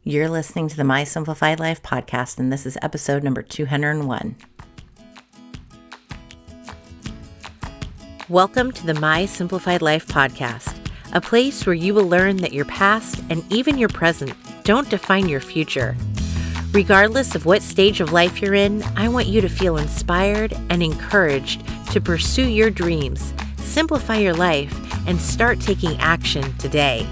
You're listening to the My Simplified Life podcast, and this is episode number 201. Welcome to the My Simplified Life podcast, a place where you will learn that your past and even your present don't define your future. Regardless of what stage of life you're in, I want you to feel inspired and encouraged to pursue your dreams, simplify your life, and start taking action today.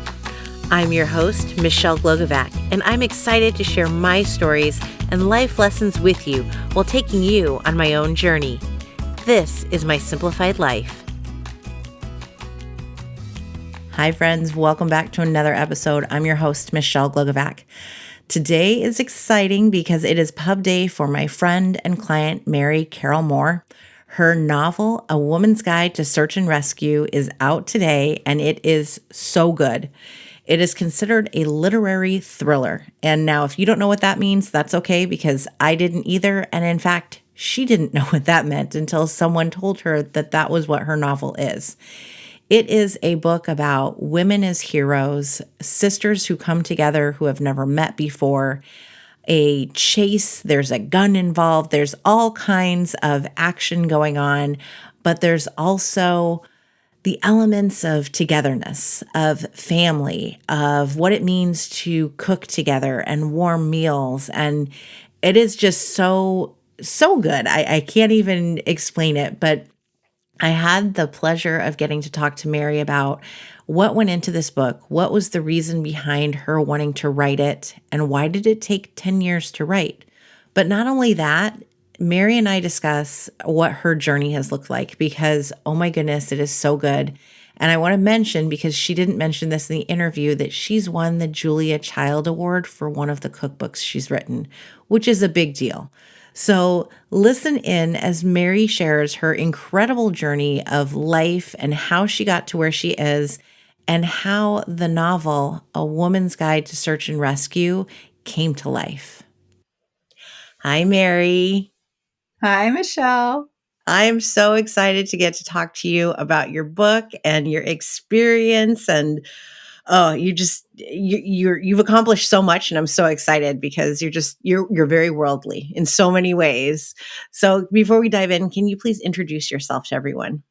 I'm your host, Michelle Glogovac, and I'm excited to share my stories and life lessons with you while taking you on my own journey. This is My Simplified Life. Hi, friends. Welcome back to another episode. I'm your host, Michelle Glogovac. Today is exciting because it is pub day for my friend and client, Mary Carroll Moore. Her novel, A Woman's Guide to Search and Rescue, is out today, and it is so good. It is considered a literary thriller. And now, if you don't know what that means, that's okay, because I didn't either. And in fact, she didn't know what that meant until someone told her that that was what her novel is. It is a book about women as heroes, sisters who come together who have never met before, a chase, there's a gun involved, there's all kinds of action going on, but there's also the elements of togetherness, of family, of what it means to cook together and warm meals. And it is just so good. I can't even explain it, but I had the pleasure of getting to talk to Mary about what went into this book, what was the reason behind her wanting to write it, and why did it take 10 years to write? But not only that, Mary and I discuss what her journey has looked like because, oh my goodness, it is so good. And I want to mention, because she didn't mention this in the interview, that she's won the Julia Child Award for one of the cookbooks she's written, which is a big deal. So listen in as Mary shares her incredible journey of life and how she got to where she is and how the novel, A Woman's Guide to Search and Rescue, came to life. Hi, Mary. Hi, Michelle. I'm so excited to get to talk to you about your book and your experience. And you've accomplished so much, and I'm so excited because you're very worldly in so many ways. So before we dive in, can you please introduce yourself to everyone?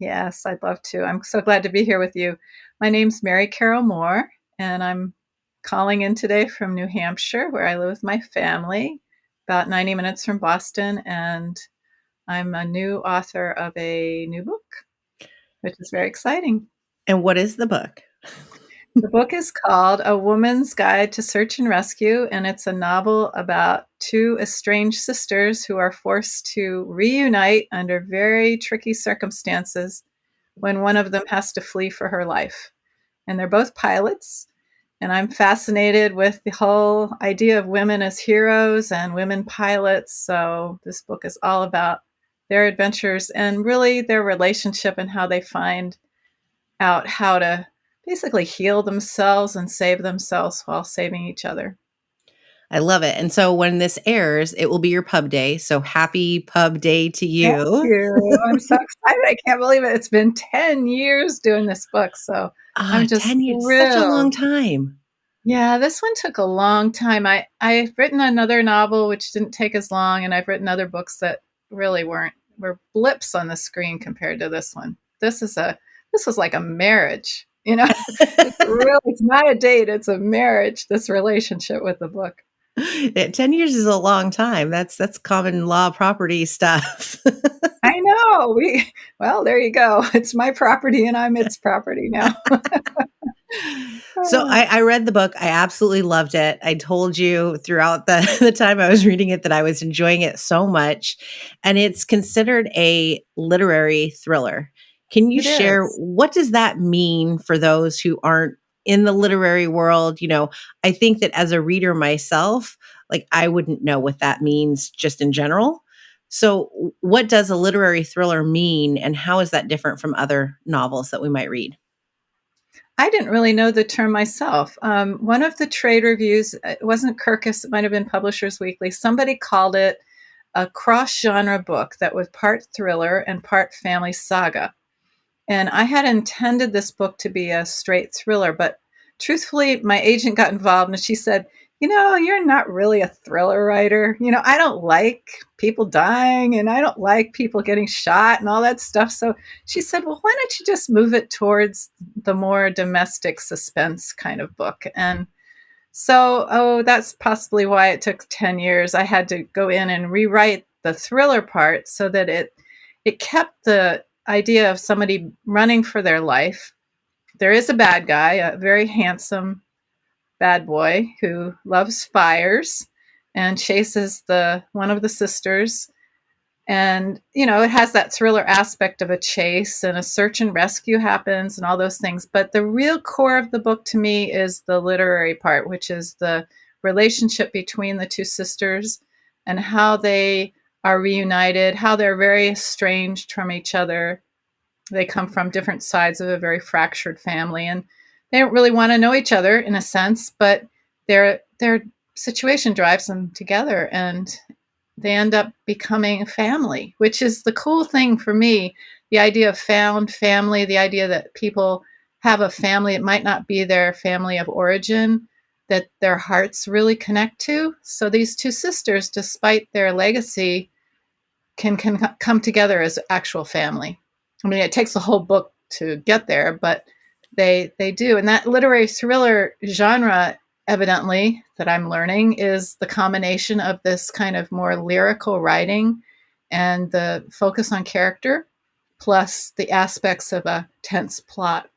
Yes, I'd love to. I'm so glad to be here with you. My name's Mary Carroll Moore, and I'm calling in today from New Hampshire, where I live with my family, about 90 minutes from Boston. And I'm a new author of a new book, which is very exciting. And what is the book? The book is called A Woman's Guide to Search and Rescue, and it's a novel about two estranged sisters who are forced to reunite under very tricky circumstances when one of them has to flee for her life. And they're both pilots, and I'm fascinated with the whole idea of women as heroes and women pilots. So this book is all about their adventures and really their relationship and how they find out how to basically heal themselves and save themselves while saving each other. I love it. And so when this airs, it will be your pub day. So happy pub day to you. Thank you. I'm so excited. I can't believe it. It's been 10 years doing this book. So I'm just 10 years, thrilled. such a long time. Yeah, this one took a long time. I've written another novel, which didn't take as long. And I've written other books that really were blips on the screen compared to this one. This was like a marriage, it's not a date. It's a marriage, this relationship with the book. 10 years is a long time. That's common law property stuff. I know. Well, there you go. It's my property and I'm its property now. So I read the book. I absolutely loved it. I told you throughout the time I was reading it that I was enjoying it so much. And it's considered a literary thriller. Can you share, what does that mean for those who aren't in the literary world? I think that as a reader myself, like I wouldn't know what that means just in general. So what does a literary thriller mean, and how is that different from other novels that we might read? I didn't really know the term myself. One of the trade reviews, it wasn't Kirkus, it might have been Publishers Weekly, somebody called it a cross-genre book that was part thriller and part family saga. And I had intended this book to be a straight thriller, but truthfully, my agent got involved and she said, you're not really a thriller writer. I don't like people dying and I don't like people getting shot and all that stuff. So she said, well, why don't you just move it towards the more domestic suspense kind of book? And so, that's possibly why it took 10 years. I had to go in and rewrite the thriller part so that it kept the idea of somebody running for their life. There is a bad guy, a very handsome bad boy who loves fires and chases the one of the sisters. And it has that thriller aspect of a chase, and a search and rescue happens and all those things, but the real core of the book to me is the literary part, which is the relationship between the two sisters and how they are reunited, how they're very estranged from each other. They come from different sides of a very fractured family, and they don't really want to know each other in a sense, but their situation drives them together, and they end up becoming family, which is the cool thing for me. The idea of found family, the idea that people have a family, it might not be their family of origin, that their hearts really connect to. So these two sisters, despite their legacy, can come together as actual family. I mean, it takes the whole book to get there, but they do. And that literary thriller genre, evidently, that I'm learning, is the combination of this kind of more lyrical writing and the focus on character, plus the aspects of a tense plot.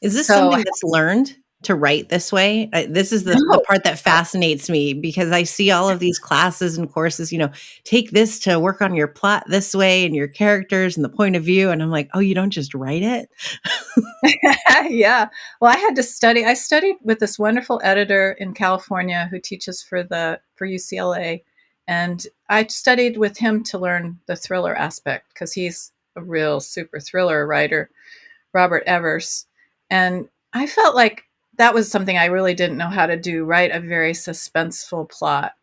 Is this So, something that's learned to write this way? This is the no, part that fascinates me because I see all of these classes and courses, take this to work on your plot this way and your characters and the point of view. And I'm like, oh, you don't just write it? yeah. Well, I had to study. I studied with this wonderful editor in California who teaches for UCLA, and I studied with him to learn the thriller aspect because he's a real super thriller writer, Robert Evers. And I felt like that was something I really didn't know how to do, write a very suspenseful plot.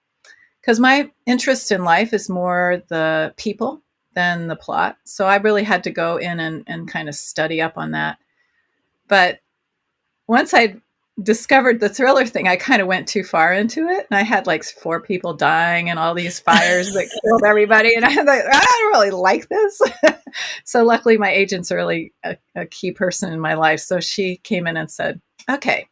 Because my interest in life is more the people than the plot. So I really had to go in and kind of study up on that. But once I discovered the thriller thing, I kind of went too far into it. And I had like 4 people dying and all these fires that killed everybody. And I was like, I don't really like this. So luckily, my agent's really a key person in my life. So she came in and said, okay,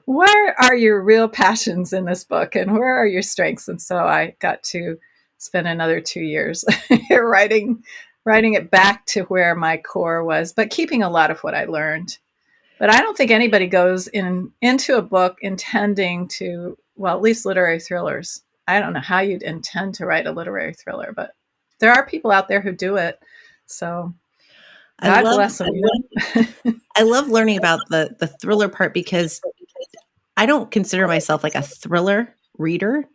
where are your real passions in this book and where are your strengths? And so I got to spend another 2 years writing it back to where my core was, but keeping a lot of what I learned. But I don't think anybody goes into a book intending to, well, at least literary thrillers. I don't know how you'd intend to write a literary thriller, but there are people out there who do it. So I God love bless them. I love learning about the thriller part because I don't consider myself like a thriller reader.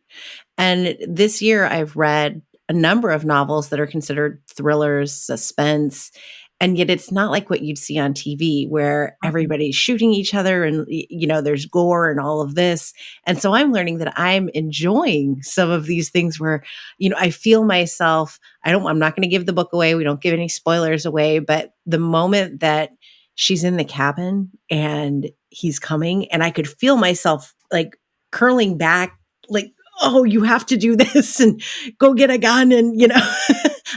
And this year I've read a number of novels that are considered thrillers, suspense, and yet it's not like what you'd see on TV where everybody's shooting each other and there's gore and all of this. And so I'm learning that I'm enjoying some of these things where I feel myself, I'm not going to give the book away. We don't give any spoilers away, but the moment that she's in the cabin and he's coming and I could feel myself like curling back like, oh, you have to do this and go get a gun. And,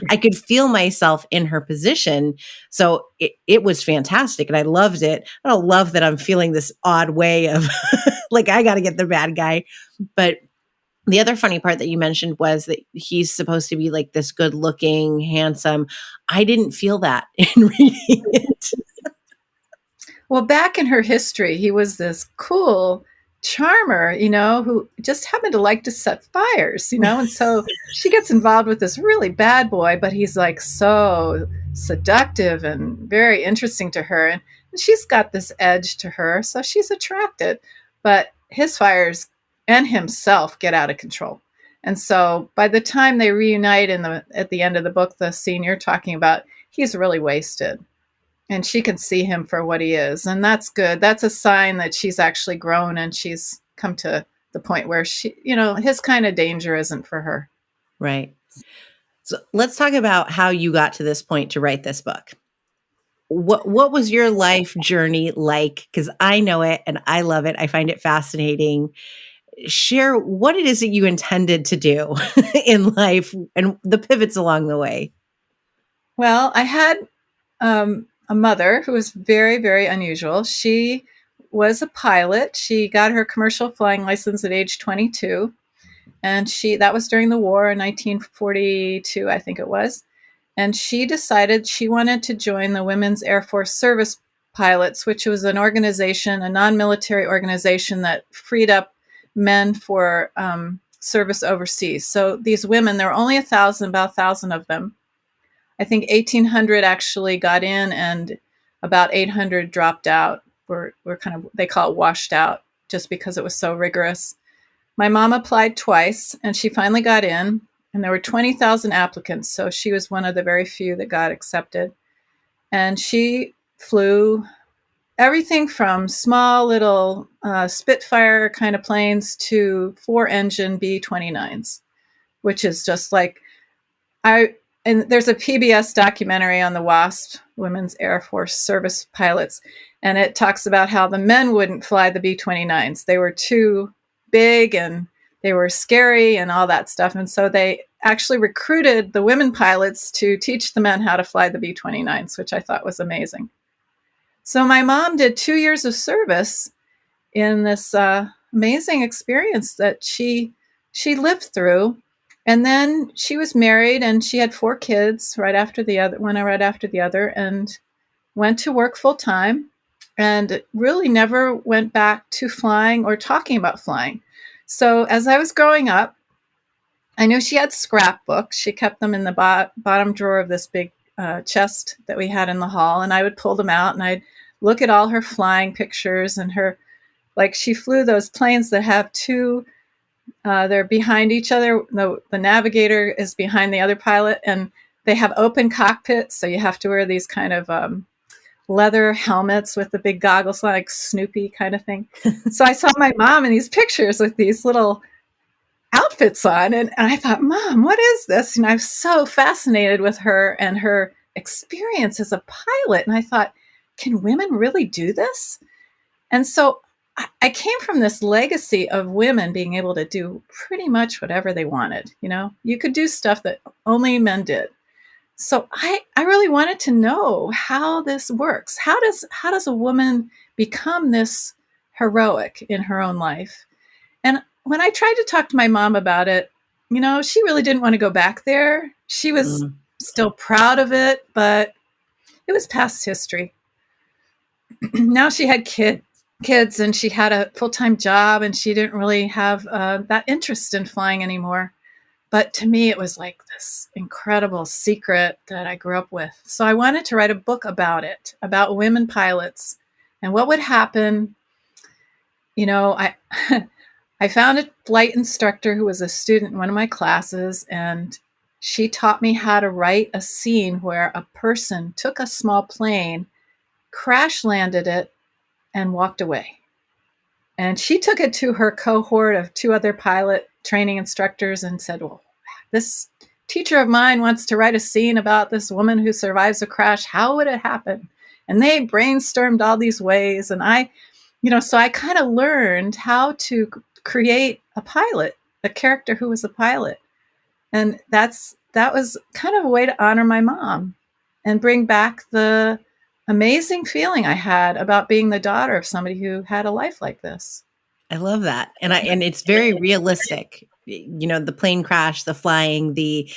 I could feel myself in her position. So it was fantastic. And I loved it. I don't love that I'm feeling this odd way of like, I got to get the bad guy. But the other funny part that you mentioned was that he's supposed to be like this good looking, handsome. I didn't feel that in reading it. Well, back in her history, he was this cool charmer, who just happened to like to set fires, and so she gets involved with this really bad boy, but he's like so seductive and very interesting to her. And she's got this edge to her, so she's attracted. But his fires and himself get out of control. And so by the time they reunite at the end of the book, the scene you're talking about, he's really wasted and she can see him for what he is. And that's good. That's a sign that she's actually grown and she's come to the point where his kind of danger isn't for her. Right. So let's talk about how you got to this point to write this book. what was your life journey like? Because I know it and I love it. I find it fascinating. Share what it is that you intended to do in life and the pivots along the way. Well, I had a mother who was very, very unusual. She was a pilot. She got her commercial flying license at age 22, and that was during the war in 1942, I think it was. And she decided she wanted to join the Women's Air Force Service Pilots, which was an organization, a non-military organization that freed up men for service overseas. So these women, there were only about 1,000 of them. I think 1,800 actually got in, and about 800 dropped out. Were kind of, they call it washed out, just because it was so rigorous. My mom applied twice, and she finally got in, and there were 20,000 applicants, so she was one of the very few that got accepted. And she flew everything from small little Spitfire kind of planes to 4-engine B-29s, which is just like I. And there's a PBS documentary on the WASP, Women's Air Force Service Pilots, and it talks about how the men wouldn't fly the B-29s. They were too big and they were scary and all that stuff. And so they actually recruited the women pilots to teach the men how to fly the B-29s, which I thought was amazing. So my mom did 2 years of service in this amazing experience that she lived through. And then she was married, and she had 4 kids right after the other, one right after the other, and went to work full time, and really never went back to flying or talking about flying. So as I was growing up, I knew she had scrapbooks. She kept them in the bottom drawer of this big chest that we had in the hall, and I would pull them out and I'd look at all her flying pictures and her, like, she flew those planes that have two, they're behind each other. The navigator is behind the other pilot, and they have open cockpits, so you have to wear these kind of leather helmets with the big goggles, like Snoopy kind of thing. So I saw my mom in these pictures with these little outfits on, and I thought, Mom, what is this? And I was so fascinated with her and her experience as a pilot. And I thought, can women really do this? And so I came from this legacy of women being able to do pretty much whatever they wanted. You know, you could do stuff that only men did. So I really wanted to know how this works. How does a woman become this heroic in her own life? And when I tried to talk to my mom about it, you know, she really didn't want to go back there. She was still proud of it, but it was past history. Now she had kids, and she had a full-time job, and she didn't really have that interest in flying anymore. But to me, it was like this incredible secret that I grew up with. So I wanted to write a book about it, about women pilots and what would happen. You know, I found a flight instructor who was a student in one of my classes, and she taught me how to write a scene where a person took a small plane, crash landed it, and walked away. And she took it to her cohort of 2 other pilot training instructors and said, well, this teacher of mine wants to write a scene about this woman who survives a crash. How would it happen? And they brainstormed all these ways. And so I kind of learned how to create a pilot, a character who was a pilot. And that was kind of a way to honor my mom and bring back the amazing feeling I had about being the daughter of somebody who had a life like this. I love that. And it's very realistic. You know, the plane crash, the flying, the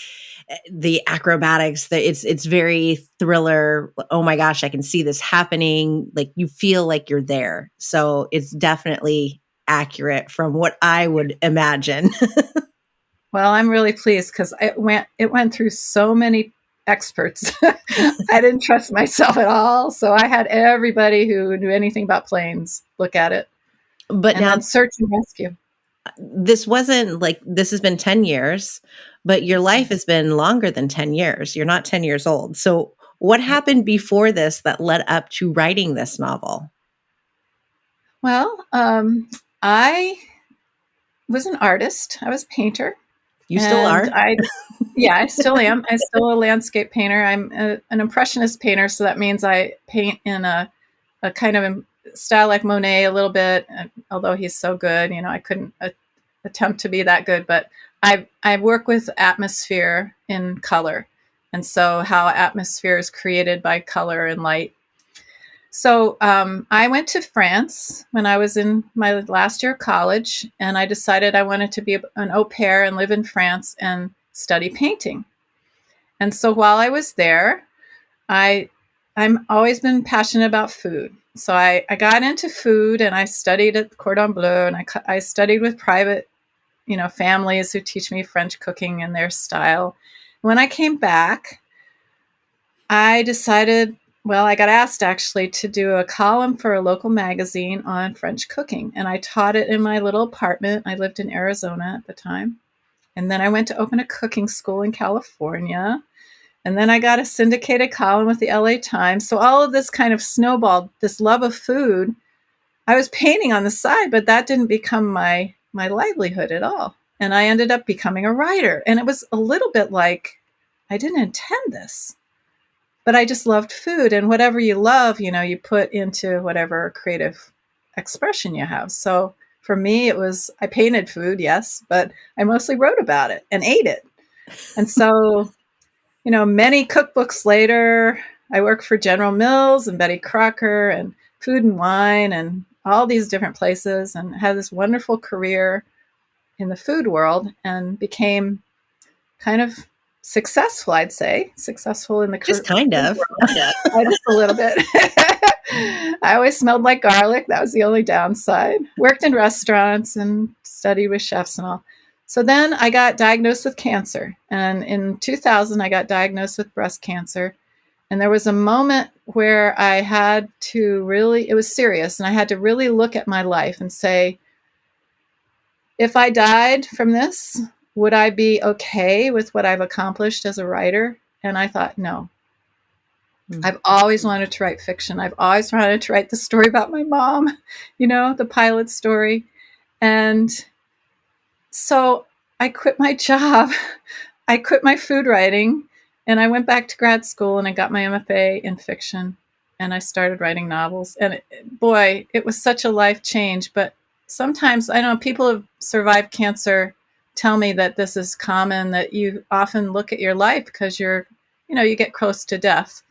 acrobatics, it's very thriller. Oh my gosh, I can see this happening. Like, you feel like you're there. So it's definitely accurate from what I would imagine. Well, I'm really pleased because it went through so many experts. I didn't trust myself at all. So I had everybody who knew anything about planes look at it. But and now, then search and rescue. this wasn't like, this has been 10 years, but your life has been longer than 10 years. You're not 10 years old. So what happened before this that led up to writing this novel? Well, I was an artist. I was a painter. You still are? Yeah, I still am. I'm still a landscape painter. An impressionist painter, so that means I paint in a kind of style like Monet a little bit. Although he's so good, I couldn't attempt to be that good. But I work with atmosphere in color, and so how atmosphere is created by color and light. So I went to France when I was in my last year of college, and I decided I wanted to be an au pair and live in France and study painting. And so while I was there, I I'm always been passionate about food. So I got into food and I studied at Cordon Bleu, and I studied with private, families who teach me French cooking and their style. When I came back, I decided, well, I got asked actually to do a column for a local magazine on French cooking. And I taught it in my little apartment. I lived in Arizona at the time. And then I went to open a cooking school in California. And then I got a syndicated column with the LA Times. So all of this kind of snowballed, this love of food. I was painting on the side, but that didn't become my livelihood at all. And I ended up becoming a writer. And it was a little bit like I didn't intend this, but I just loved food. And whatever you love, you put into whatever creative expression you have. So for me, I painted food, yes, but I mostly wrote about it and ate it. And so many cookbooks later, I worked for General Mills and Betty Crocker and Food and Wine and all these different places, and had this wonderful career in the food world and became kind of successful, I'd say, successful in the Just food kind of. world. Just a little bit. I always smelled like garlic. That was the only downside. Worked in restaurants and studied with chefs and all. So then I got diagnosed with cancer. And in 2000, I got diagnosed with breast cancer. And there was a moment where I had to really, it was serious, and I had to really look at my life and say, if I died from this, would I be okay with what I've accomplished as a writer? And I thought, no. I've always wanted to write fiction. I've always wanted to write the story about my mom, the pilot story. And so I quit my job. I quit my food writing, and I went back to grad school and I got my MFA in fiction, and I started writing novels. And boy, it was such a life change. But sometimes, I know people who have survived cancer tell me that this is common, that you often look at your life because you get close to death,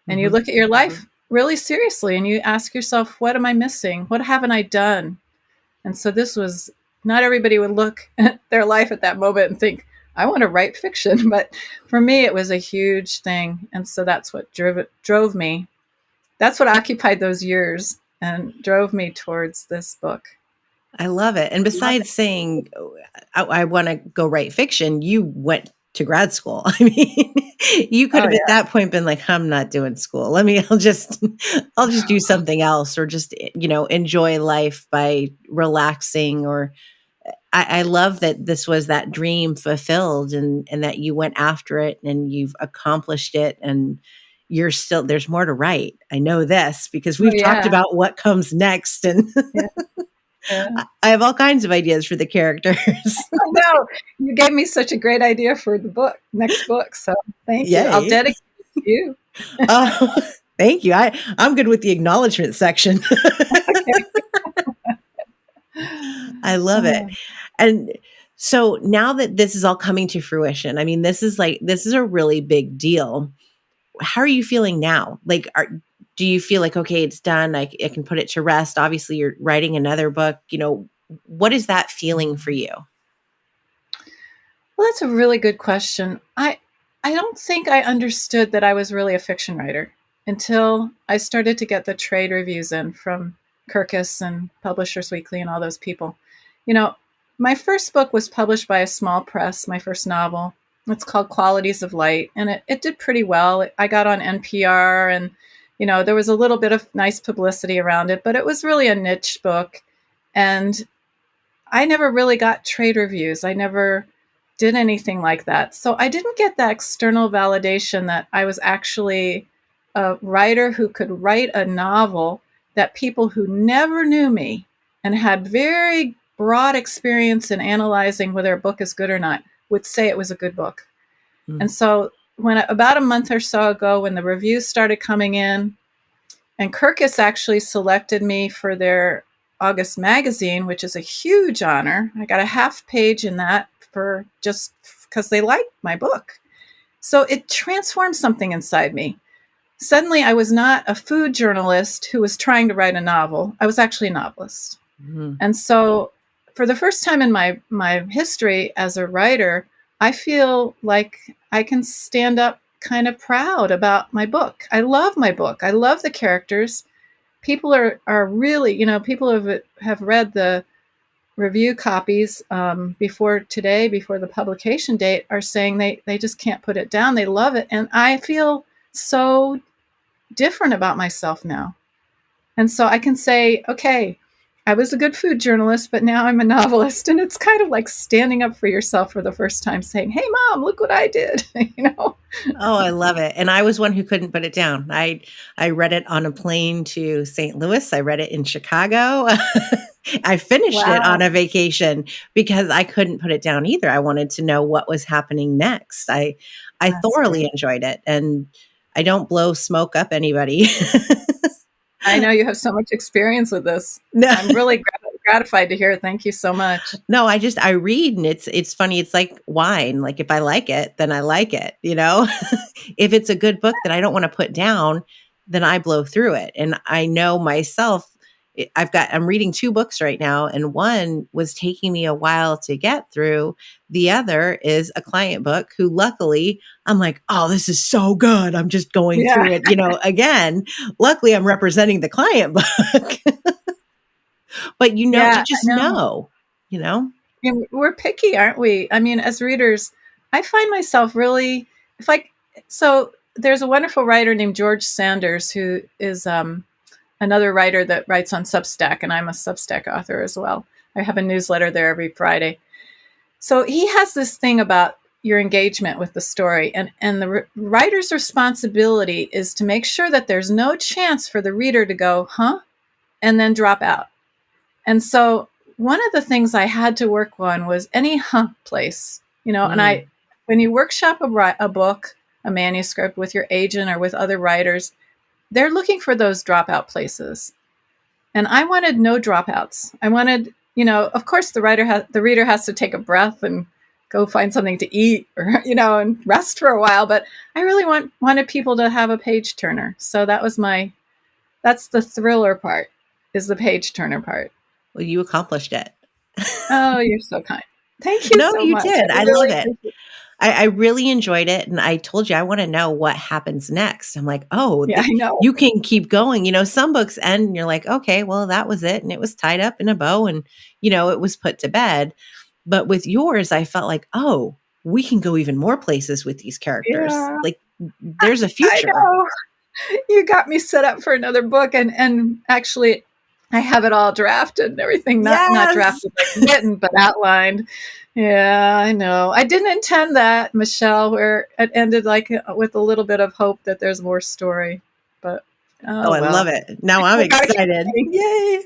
and you look at your life really seriously and you ask yourself, what am I missing? What haven't I done? And so not everybody would look at their life at that moment and think, I want to write fiction. But for me, it was a huge thing. And so that's what drove me. That's what occupied those years and drove me towards this book. I love it. And besides saying, I want to go write fiction, you went to grad school. I mean, you could have at that point been like, I'm not doing school. I'll just do something else, or just, enjoy life by relaxing. Or I love that this was that dream fulfilled, and that you went after it and you've accomplished it, and there's more to write. I know this because we've talked about what comes next, and I have all kinds of ideas for the characters. I know. You gave me such a great idea for the next book. So thank you. I'll dedicate it to you. Thank you. I'm good with the acknowledgement section. I love it. And so now that this is all coming to fruition, I mean, this is a really big deal. How are you feeling now? Do you feel like, okay, it's done, I can put it to rest? Obviously, you're writing another book. What is that feeling for you? Well, that's a really good question. I don't think I understood that I was really a fiction writer until I started to get the trade reviews in from Kirkus and Publishers Weekly and all those people. My first book was published by a small press, my first novel. It's called Qualities of Light, and it did pretty well. I got on NPR, and there was a little bit of nice publicity around it, but it was really a niche book. And I never really got trade reviews. I never did anything like that. So I didn't get that external validation that I was actually a writer who could write a novel that people who never knew me and had very broad experience in analyzing whether a book is good or not would say it was a good book. And so when about a month or so ago, when the reviews started coming in, and Kirkus actually selected me for their August magazine, which is a huge honor. I got a half page in that for just because they liked my book. So it transformed something inside me. Suddenly, I was not a food journalist who was trying to write a novel. I was actually a novelist. Mm-hmm. And so, for the first time in my history as a writer, I feel like I can stand up kind of proud about my book. I love my book. I love the characters. People are really, people have read the review copies before today, before the publication date, are saying they just can't put it down. They love it. And I feel so different about myself now. And so I can say, okay, I was a good food journalist, but now I'm a novelist. And it's kind of like standing up for yourself for the first time, saying, hey, Mom, look what I did. Oh, I love it. And I was one who couldn't put it down. I read it on a plane to St. Louis. I read it in Chicago. I finished it on Wow. a vacation because I couldn't put it down either. I wanted to know what was happening next. I That's thoroughly great. enjoyed it, and I don't blow smoke up anybody. I know you have so much experience with this. No. I'm really gratified to hear it. Thank you so much. No, I read, and it's funny. It's like wine. Like if I like it, then I like it, you know? If it's a good book that I don't want to put down, then I blow through it. And I know myself, I'm reading 2 books right now, and one was taking me a while to get through. The other is a client book who luckily I'm like, "Oh, this is so good." I'm just going Yeah, through it, again. Luckily I'm representing the client book. But yeah, you I just know. know, you know? And we're picky, aren't we? I mean, as readers, I find myself really, if I, so there's a wonderful writer named George Sanders who is another writer that writes on Substack, and I'm a Substack author as well. I have a newsletter there every Friday. So he has this thing about your engagement with the story, and the writer's responsibility is to make sure that there's no chance for the reader to go, huh, and then drop out. And so one of the things I had to work on was any huh place, and Mm, when you workshop a book, a manuscript with your agent or with other writers, they're looking for those dropout places. And I wanted no dropouts. I wanted, of course the reader has to take a breath and go find something to eat or, and rest for a while. But I really wanted people to have a page turner. So that's the thriller part, is the page turner part. well, you accomplished it. Oh, you're so kind. Thank you No, so you much. I did. I love really it. appreciate it. I really enjoyed it, and I told you I wanna know what happens next. I'm like, "Oh, Yeah, I know. you can keep going." Some books end and you're like, "Okay, well, that was it, and it was tied up in a bow and, it was put to bed." But with yours, I felt like, "Oh, we can go even more places with these characters." Yeah, Like, there's a I future. know. You got me set up for another book, and actually I have it all drafted and everything, not Yes! drafted like written, but outlined. Yeah, I know. I didn't intend that, Michelle, where it ended like with a little bit of hope that there's more story. But Oh, oh I love well. it. Now I'm I gotta keep excited. writing. Yay.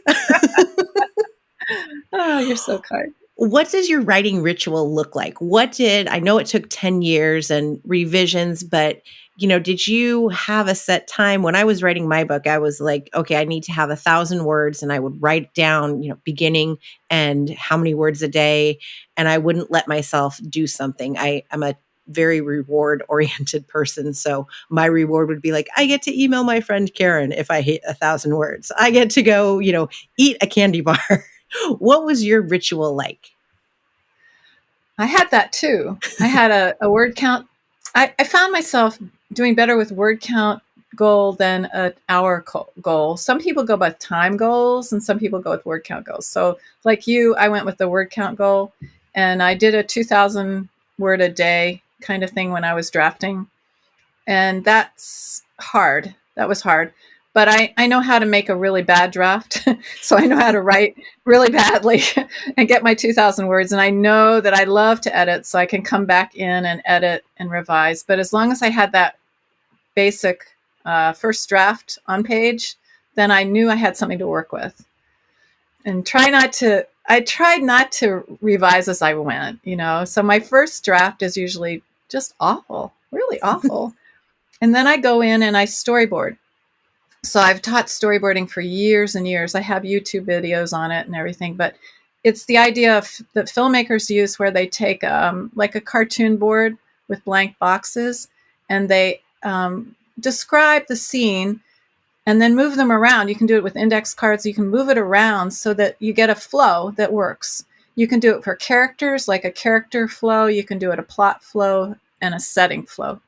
Oh, you're so kind. What does your writing ritual look like? I know it took 10 years and revisions, but did you have a set time? When I was writing my book, I was like, okay, I need to have 1,000 words, and I would write down, beginning and how many words a day. And I wouldn't let myself do something. I'm a very reward oriented person. So my reward would be like, I get to email my friend Karen if I hit 1,000 words. I get to go, eat a candy bar. What was your ritual like? I had that too. I had a word count. I found myself doing better with word count goal than an hour goal. Some people go by time goals and some people go with word count goals. So, like you, I went with the word count goal, and I did a 2,000 word a day kind of thing when I was drafting. And that's hard. That was hard. But I know how to make a really bad draft. So I know how to write really badly and get my 2,000 words. And I know that I love to edit, so I can come back in and edit and revise. But as long as I had that basic first draft on page, then I knew I had something to work with. And I tried not to revise as I went. So my first draft is usually just awful, really awful. And then I go in and I storyboard. So I've taught storyboarding for years and years. I have YouTube videos on it and everything, but it's the idea that filmmakers use where they take like a cartoon board with blank boxes, and they describe the scene and then move them around. You can do it with index cards. You can move it around so that you get a flow that works. You can do it for characters, like a character flow. You can do it a plot flow and a setting flow.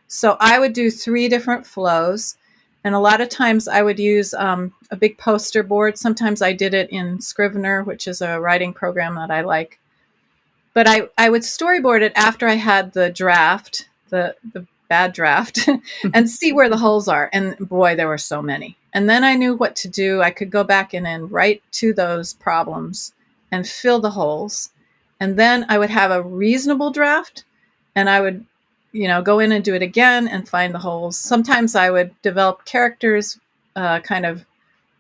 So I would do 3 different flows. And a lot of times I would use a big poster board. Sometimes I did it in Scrivener, which is a writing program that I like. But I would storyboard it after I had the draft, the bad draft, and see where the holes are. And boy, there were so many. And then I knew what to do. I could go back in and write to those problems and fill the holes. And then I would have a reasonable draft, and I would, go in and do it again and find the holes. Sometimes I would develop characters kind of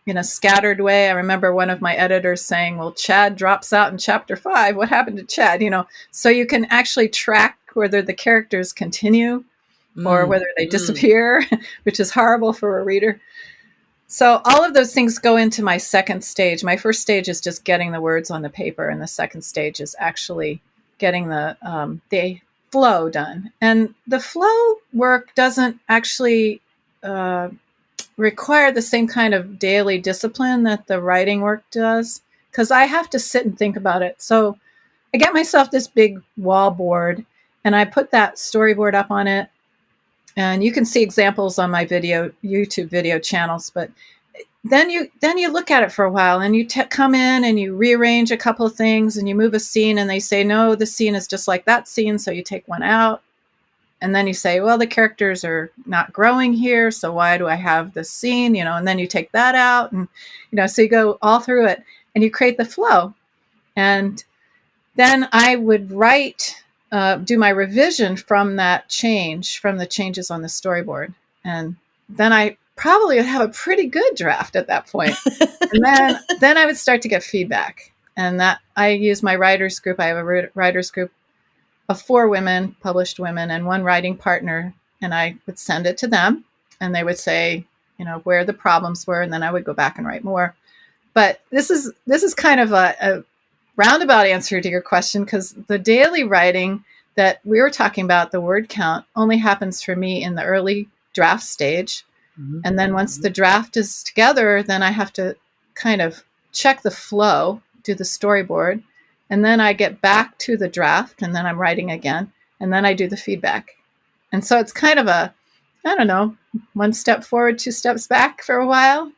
in a scattered way. I remember one of my editors saying, well, Chad drops out in chapter 5. What happened to Chad? So you can actually track whether the characters continue or whether they disappear, which is horrible for a reader. So all of those things go into my second stage. My first stage is just getting the words on the paper, and the second stage is actually getting the flow done. And the flow work doesn't actually require the same kind of daily discipline that the writing work does, because I have to sit and think about it. So I get myself this big wall board, and I put that storyboard up on it. And you can see examples on my YouTube video channels. But then you look at it for a while, and you come in and you rearrange a couple of things, and you move a scene, and they say, no, the scene is just like that scene, so you take one out. And then you say, well, the characters are not growing here, so why do I have this scene? And then you take that out, and so you go all through it, and you create the flow. And then I would do my revision from that change, from the changes on the storyboard. And then I probably would have a pretty good draft at that point. And then I would start to get feedback. And that I use my writers group. I have a writers group of 4 women, published women, and 1 writing partner. And I would send it to them, and they would say, where the problems were. And then I would go back and write more. But this is kind of a roundabout answer to your question, because the daily writing that we were talking about, the word count, only happens for me in the early draft stage. Mm-hmm. And then once the draft is together, then I have to kind of check the flow, do the storyboard, and then I get back to the draft, and then I'm writing again, and then I do the feedback. And so it's kind of a, I don't know, 1 step forward, 2 steps back for a while.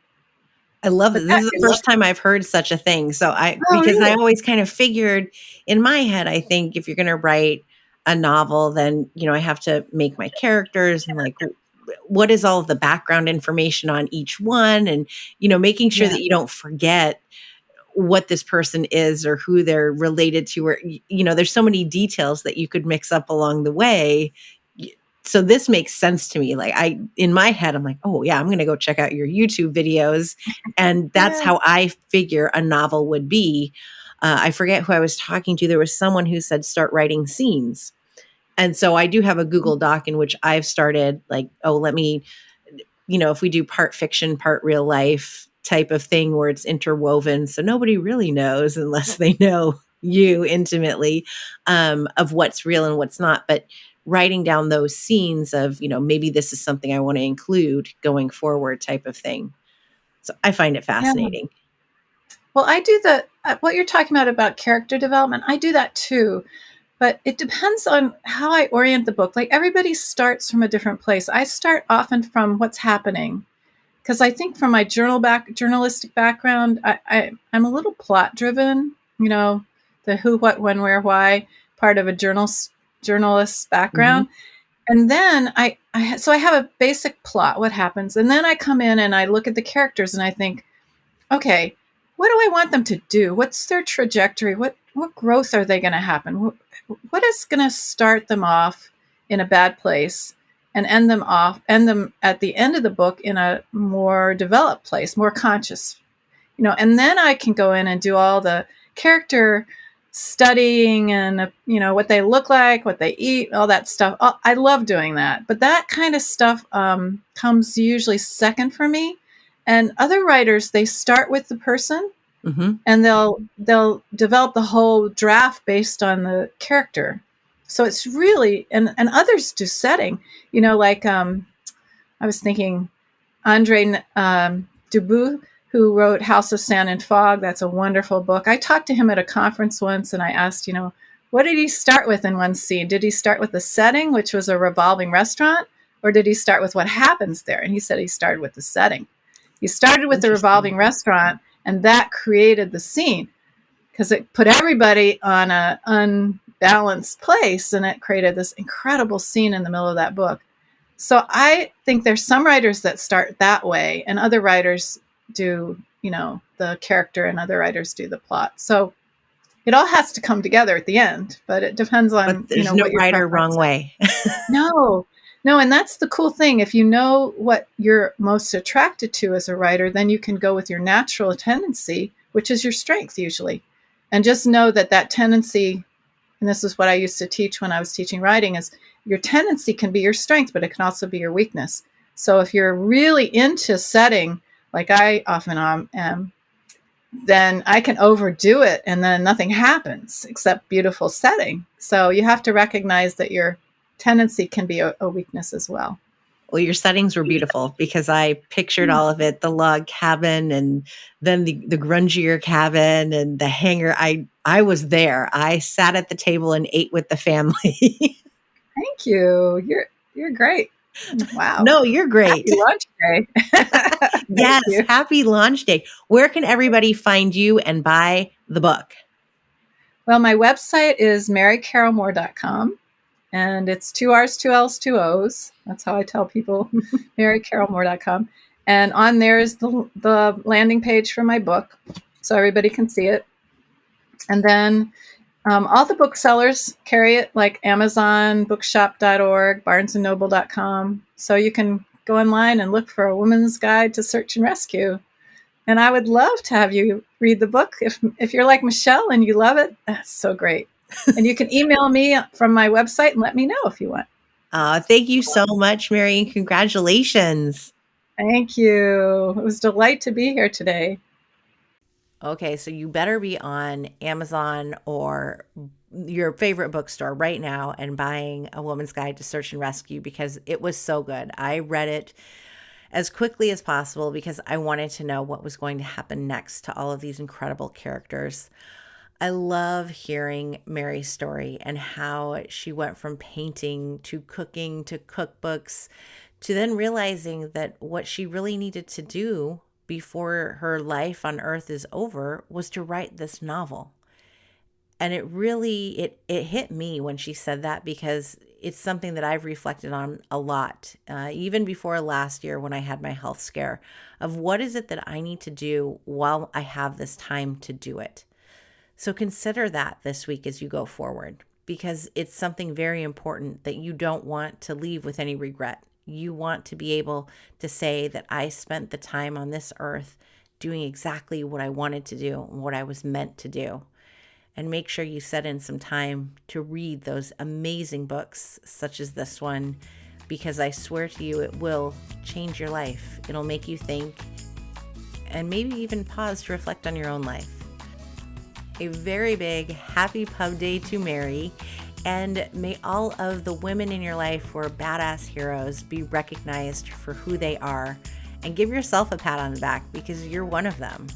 I love it. This is the first time I've heard such a thing. So because really? I always kind of figured in my head, I think if you're going to write a novel, then, I have to make my characters and like, what is all of the background information on each one? And, making sure that you don't forget what this person is or who they're related to, or, there's so many details that you could mix up along the way. So this makes sense to me. Like in my head, I'm like, oh yeah, I'm going to go check out your YouTube videos. And that's how I figure a novel would be. I forget who I was talking to. There was someone who said, start writing scenes. And so I do have a Google Doc in which I've started like, let me, if we do part fiction, part real life type of thing where it's interwoven. So nobody really knows unless they know you intimately of what's real and what's not. But writing down those scenes of, maybe this is something I want to include going forward type of thing. So I find it fascinating. Yeah. Well, I do what you're talking about character development. I do that too, but it depends on how I orient the book. Like everybody starts from a different place. I start often from what's happening, because I think from my journalistic background, I'm a little plot driven, the who, what, when, where, why part of a journalist's background. Mm-hmm. And then I have a basic plot, what happens. And then I come in and I look at the characters and I think, okay, what do I want them to do? What's their trajectory? What growth are they going to happen? What is going to start them off in a bad place and end them at the end of the book in a more developed place, more conscious, and then I can go in and do all the character studying and what they look like, what they eat, all that stuff. I love doing that, but that kind of stuff comes usually second for me. And other writers, they start with the person, and they'll develop the whole draft based on the character. So it's really, and others do setting. Like I was thinking Andre Dubois, who wrote House of Sand and Fog. That's a wonderful book. I talked to him at a conference once, and I asked, what did he start with in one scene? Did he start with the setting, which was a revolving restaurant, or did he start with what happens there? And he said he started with the setting. He started with the revolving restaurant, and that created the scene because it put everybody on an unbalanced place, and it created this incredible scene in the middle of that book. So I think there's some writers that start that way, and other writers do, the character, and other writers do the plot. So it all has to come together at the end, but it depends on, but there's no what your right or wrong way. No. And that's the cool thing. If you know what you're most attracted to as a writer, then you can go with your natural tendency, which is your strength usually. And just know that tendency, and this is what I used to teach when I was teaching writing, is your tendency can be your strength, but it can also be your weakness. So if you're really into setting, like I often am, then I can overdo it and then nothing happens except beautiful setting. So you have to recognize that your tendency can be a weakness as well. Well, your settings were beautiful because I pictured all of it, the log cabin and then the grungier cabin and the hangar. I was there. I sat at the table and ate with the family. Thank you. You're great. Wow. No, you're great. Happy launch day. Yes, happy launch day. Where can everybody find you and buy the book? Well, my website is marycarrollmoore.com. And it's 2 R's, 2 L's, 2 O's. That's how I tell people, marycarrollmoore.com. And on there is the landing page for my book, so everybody can see it. And then all the booksellers carry it, like Amazon, bookshop.org, barnesandnoble.com. So you can go online and look for A Woman's Guide to Search and Rescue. And I would love to have you read the book. If you're like Michelle and you love it, that's so great. And you can email me from my website and let me know if you want. Thank you so much, Mary, and congratulations. Thank you. It was a delight to be here today. Okay, so you better be on Amazon or your favorite bookstore right now and buying A Woman's Guide to Search and Rescue because it was so good. I read it as quickly as possible because I wanted to know what was going to happen next to all of these incredible characters. I love hearing Mary's story and how she went from painting to cooking to cookbooks to then realizing that what she really needed to do before her life on earth is over was to write this novel. And it really, it hit me when she said that because it's something that I've reflected on a lot, even before last year when I had my health scare, of what is it that I need to do while I have this time to do it. So consider that this week as you go forward, because it's something very important that you don't want to leave with any regret. You want to be able to say that I spent the time on this earth doing exactly what I wanted to do and what I was meant to do. And make sure you set in some time to read those amazing books such as this one, because I swear to you, it will change your life. It'll make you think and maybe even pause to reflect on your own life. A very big happy pub day to Mary, and may all of the women in your life who are badass heroes be recognized for who they are, and give yourself a pat on the back because you're one of them.